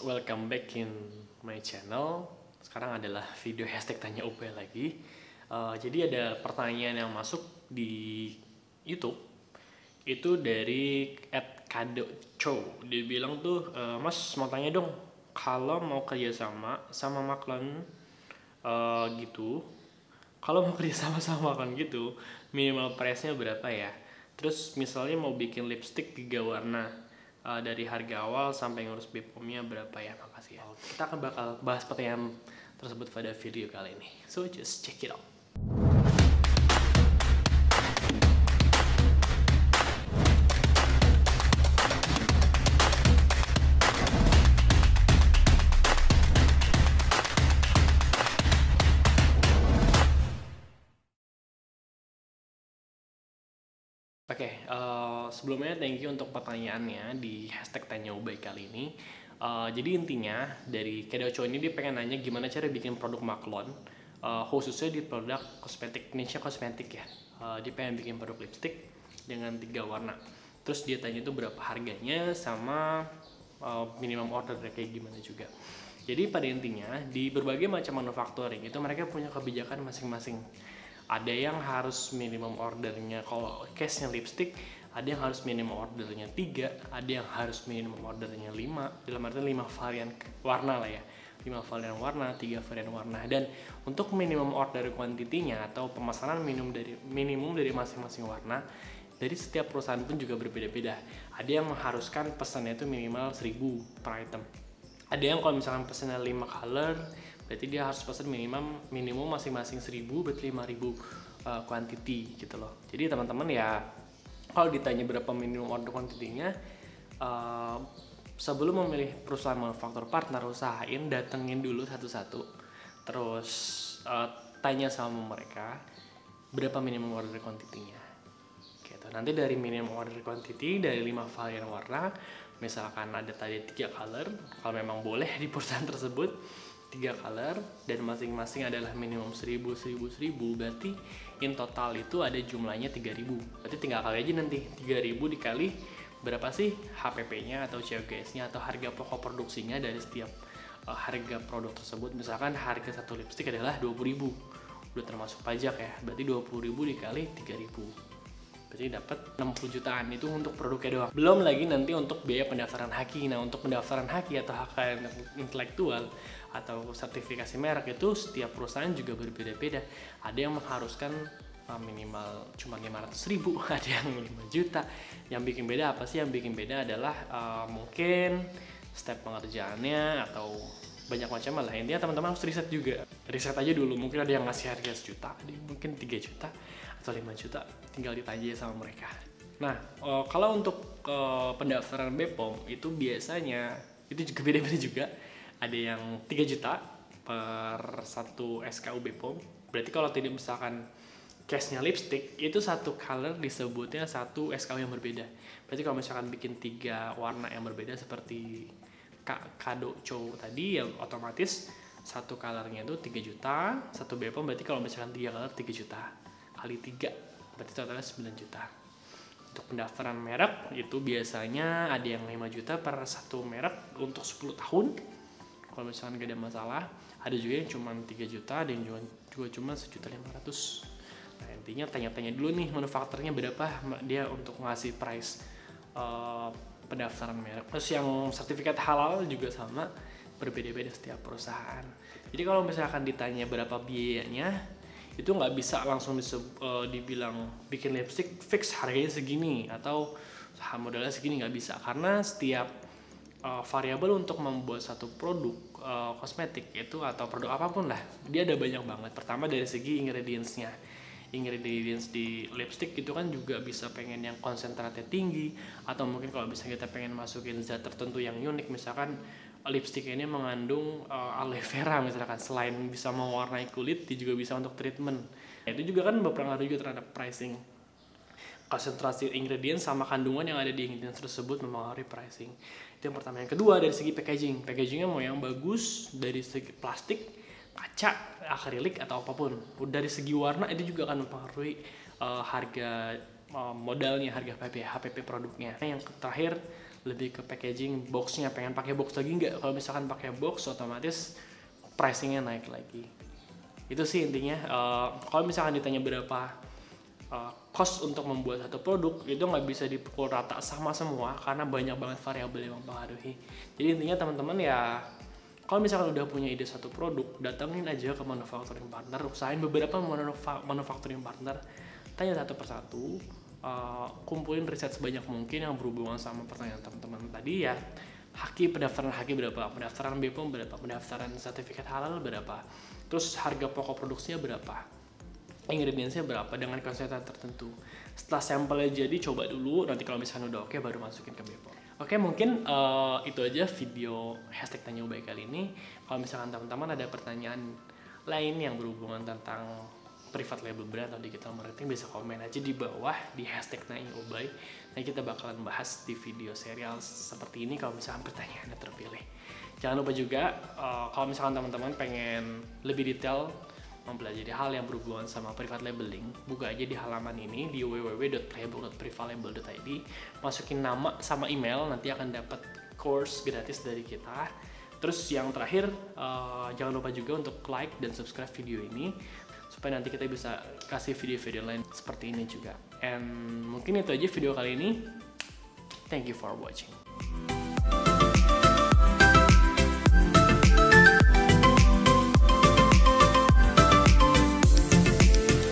Welcome back in my channel. Sekarang adalah video hashtag tanya UP lagi. Jadi ada pertanyaan yang masuk di YouTube. Itu dari @kadocho. Dia bilang tuh, Mas mau tanya dong, kalau mau kerjasama sama Maklon gitu, kalau mau kerjasama sama Maklon gitu, minimal price-nya berapa ya? Terus misalnya mau bikin lipstick 3 warna, dari harga awal sampai ngurus BPOM-nya berapa ya? Makasih ya. Kita akan bakal bahas pertanyaan tersebut pada video kali ini. So just check it out. Oke, sebelumnya thank you untuk pertanyaannya di hashtag tanya ubay kali ini. Jadi intinya dari Kedocho ini dia pengen nanya gimana cara bikin produk Maklon, khususnya di produk kosmetik, niche kosmetik ya. Dia pengen bikin produk lipstick dengan 3 warna. Terus dia tanya itu berapa harganya sama minimum order kayak gimana juga. Jadi pada intinya di berbagai macam manufacturing itu mereka punya kebijakan masing-masing. Ada yang harus minimum ordernya, kalau case-nya lipstick, ada yang harus minimum ordernya 3, ada yang harus minimum ordernya 5, dalam artian 5 varian warna lah ya. 5 varian warna, 3 varian warna. Dan untuk minimum order quantity-nya atau pemesanan minimum dari masing-masing warna, dari setiap perusahaan pun juga berbeda-beda. Ada yang mengharuskan pesannya itu minimal 1000 per item. Ada yang kalau misalkan pesannya 5 color, berarti dia harus pesan minimum masing-masing 1000, berarti 5000 quantity gitu loh. Jadi teman-teman ya, kalau ditanya berapa minimum order quantity-nya, sebelum memilih perusahaan manufaktur partner, usahain datengin dulu satu-satu, terus tanya sama mereka berapa minimum order quantity-nya gitu. Nanti dari minimum order quantity, dari 5 varian warna, misalkan ada tadi 3 color, kalau memang boleh di perusahaan tersebut 3 color, dan masing-masing adalah minimum 1000, 1000, 1000, berarti in total itu ada jumlahnya 3000. Berarti tinggal kali aja nanti 3000 dikali berapa sih HPP-nya atau COGS-nya atau harga pokok produksinya dari setiap harga produk tersebut. Misalkan harga satu lipstick adalah 20.000, udah termasuk pajak ya, berarti 20.000 dikali 3000, berarti dapat 60 jutaan. Itu untuk produknya doang, belum lagi nanti untuk biaya pendaftaran haki. Nah, untuk pendaftaran haki atau hak intelektual atau sertifikasi merek itu setiap perusahaan juga berbeda-beda. Ada yang mengharuskan minimal cuma 500.000, ada yang 5 juta. Yang bikin beda apa sih? Yang bikin beda adalah mungkin step pengerjaannya atau banyak macam lah. Intinya teman-teman harus riset juga. Riset aja dulu, mungkin ada yang ngasih harga 1 juta, ada yang mungkin 3 juta atau 5 juta, tinggal ditanya sama mereka. Nah, kalau untuk pendaftaran BPOM itu biasanya itu juga beda-beda juga. Ada yang 3 juta per satu SKU BPOM. Berarti kalau tidak misalkan case-nya lipstick, itu satu color disebutnya satu SKU yang berbeda. Berarti kalau misalkan bikin 3 warna yang berbeda seperti Kadocho tadi, yang otomatis satu colornya itu 3 juta, satu BPOM, berarti kalau misalkan 3 color 3 juta kali 3, berarti totalnya 9 juta. Untuk pendaftaran merek itu biasanya ada yang 5 juta per satu merek untuk 10 tahun. Kalau misalkan gak ada masalah. Ada juga yang cuma 3 juta, ada yang juga cuma 1.500.000. Nah, intinya tanya-tanya dulu nih manufakturnya berapa dia untuk ngasih price pendaftaran merek. Terus yang sertifikat halal juga sama, berbeda-beda setiap perusahaan. Jadi kalau misalkan ditanya berapa biayanya, itu nggak bisa langsung dibilang bikin lipstick fix harganya segini atau modalnya segini, nggak bisa, karena setiap variabel untuk membuat satu produk kosmetik itu atau produk apapun lah, dia ada banyak banget. Pertama dari segi ingredients-nya. Ingredients di lipstick itu kan juga bisa pengen yang konsentratnya tinggi, atau mungkin kalau bisa kita pengen masukin zat tertentu yang unik, misalkan lipstick ini mengandung aloe vera misalkan, selain bisa mewarnai kulit, dia juga bisa untuk treatment. Itu juga kan berpengaruh juga terhadap pricing. Konsentrasi ingredients sama kandungan yang ada di ingredients tersebut mempengaruhi pricing. Itu yang pertama. Yang kedua dari segi packaging. Packagingnya mau yang bagus dari segi plastik, kaca, akrilik atau apapun. Dari segi warna itu juga akan mempengaruhi harga modalnya, harga HPP produknya. Yang terakhir lebih ke packaging, boxnya pengen pakai box lagi nggak? Kalau misalkan pakai box otomatis pricingnya naik lagi. Itu sih intinya. Kalau misalkan ditanya berapa cost untuk membuat satu produk, itu nggak bisa dipukul rata sama semua karena banyak banget variabel yang mempengaruhi. Jadi intinya teman-teman ya, kalau misalkan udah punya ide satu produk, datangin aja ke manufacturing partner, usahain beberapa manufacturing partner, tanya satu persatu, kumpulin riset sebanyak mungkin yang berhubungan sama pertanyaan teman-teman tadi ya. Pendaftaran haki berapa, pendaftaran BPOM berapa, pendaftaran sertifikat halal berapa, terus harga pokok produksinya berapa, ingredientsnya berapa dengan konsentrasi tertentu. Setelah sampelnya jadi, coba dulu, nanti kalau misalnya udah oke baru masukin ke BPOM. Oke, mungkin itu aja video hashtag Tanya Ubay kali ini. Kalau misalkan teman-teman ada pertanyaan lain yang berhubungan tentang private label brand atau digital marketing, bisa komen aja di bawah di hashtag Tanya Ubay. Nah, kita bakalan bahas di video serial seperti ini kalau misalkan pertanyaannya terpilih. Jangan lupa juga kalau misalkan teman-teman pengen lebih detail mempelajari hal yang berhubungan sama private labeling, buka aja di halaman ini di www.playbook.privalabel.id, masukin nama sama email, nanti akan dapat course gratis dari kita. Terus yang terakhir, jangan lupa juga untuk like dan subscribe video ini supaya nanti kita bisa kasih video-video lain seperti ini juga. And mungkin itu aja video kali ini. Thank you for watching.